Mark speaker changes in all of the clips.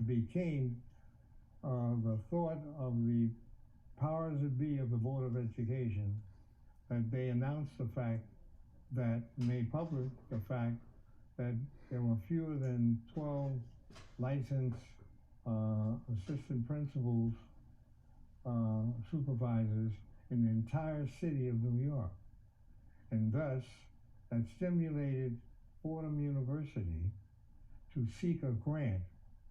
Speaker 1: became the thought of the powers that be of the Board of Education, that they announced the fact that, made public the fact that there were fewer than 12 licensed assistant principals, supervisors in the entire city of New York. And thus, that stimulated Fordham University to seek a grant,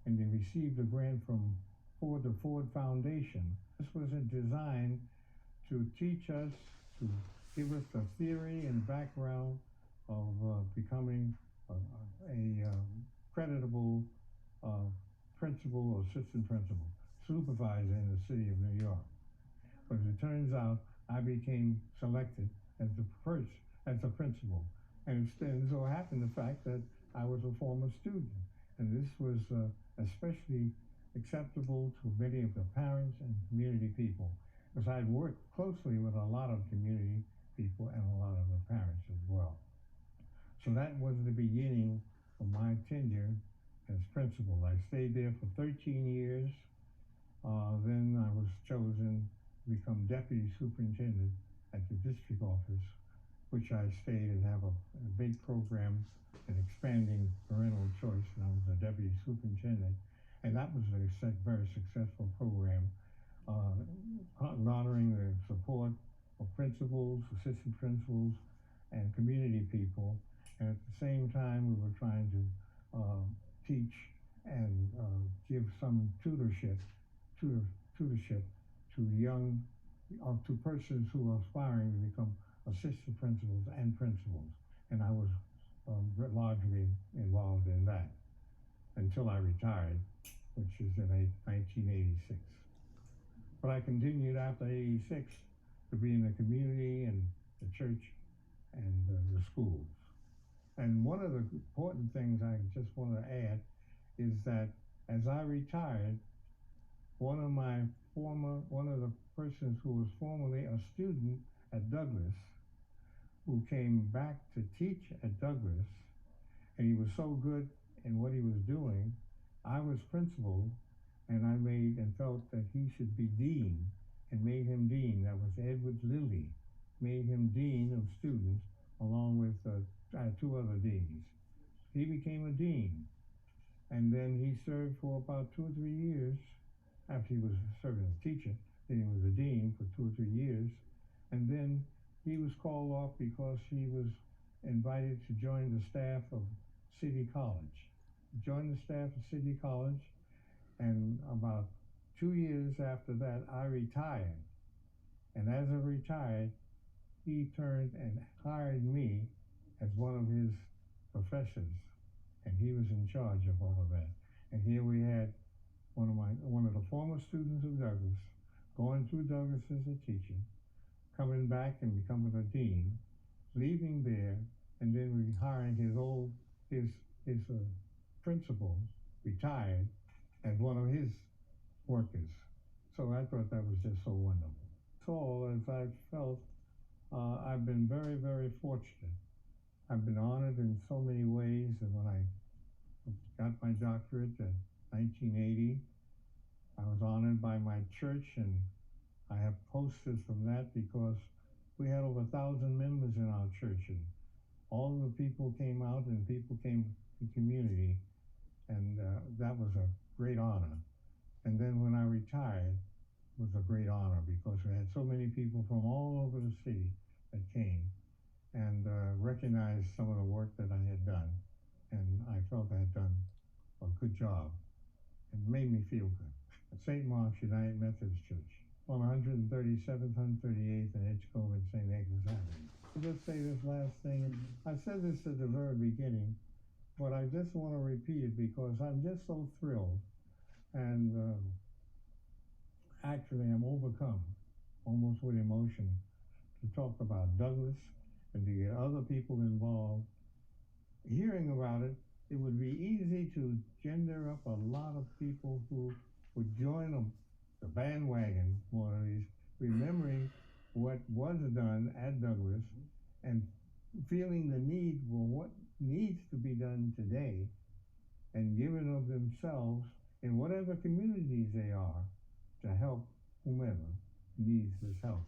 Speaker 1: and they received a grant from the Ford Foundation. This was designed to teach us, to give us the theory and background of becoming a creditable principal or assistant principal, supervisor in the city of New York. But it turns out I became selected as a principal. And it so happened the fact that I was a former student. And this was especially acceptable to many of the parents and community people, because I'd worked closely with a lot of community people and a lot of the parents as well. So that was the beginning of my tenure as principal. I stayed there for 13 years. Then I was chosen to become deputy superintendent at the district office, which I stayed and have a big program in expanding parental choice, and I was a deputy superintendent. And that was a very successful program, honoring the support of principals, assistant principals, and community people. And at the same time, we were trying to teach and give some tutorship to young, to persons who are aspiring to become assistant principals and principals. And I was largely involved in that until I retired, which is in 1986. But I continued after 86 to be in the community and the church and the schools. And one of the important things I just want to add is that as I retired, one of the persons who was formerly a student at Douglas, who came back to teach at Douglas, and he was so good in what he was doing, I was principal, and I felt that he should be dean, and made him dean. That was Edward Lilly, made him dean of students, along with two other deans. He became a dean, and then he served for about 2 or 3 years after he was serving as a teacher. Then he was a dean for 2 or 3 years, and then he was called off because he was invited to join the staff of City College. He joined the staff of City College, and about 2 years after that, I retired. And as I retired, he turned and hired me as one of his professors, and he was in charge of all of that. And here we had one of the former students of Douglas going through Douglas as a teacher, coming back and becoming a dean, leaving there, and then hiring his principal, retired, as one of his workers. So I thought that was just so wonderful. So as I felt, I've been very, very fortunate. I've been honored in so many ways, and when I got my doctorate in 1980, I was honored by my church, and I have posters from that because we had over 1,000 members in our church, and all of the people came out, and people came to the community, and that was a great honor. And then when I retired, it was a great honor because we had so many people from all over the city that came and recognized some of the work that I had done, and I felt I had done a good job. It made me feel good. At St. Mark's United Methodist Church, on 137th, 138th, and Edgecombe and St. Agnes Avenue. I'll just say this last thing. I said this at the very beginning, but I just want to repeat it because I'm just so thrilled, and actually I'm overcome, almost with emotion, to talk about Douglas and to get other people involved. Hearing about it, it would be easy to gender up a lot of people who would join the bandwagon, one of these, remembering what was done at Douglas and feeling the need for what needs to be done today, and giving of themselves in whatever communities they are to help whomever needs this help.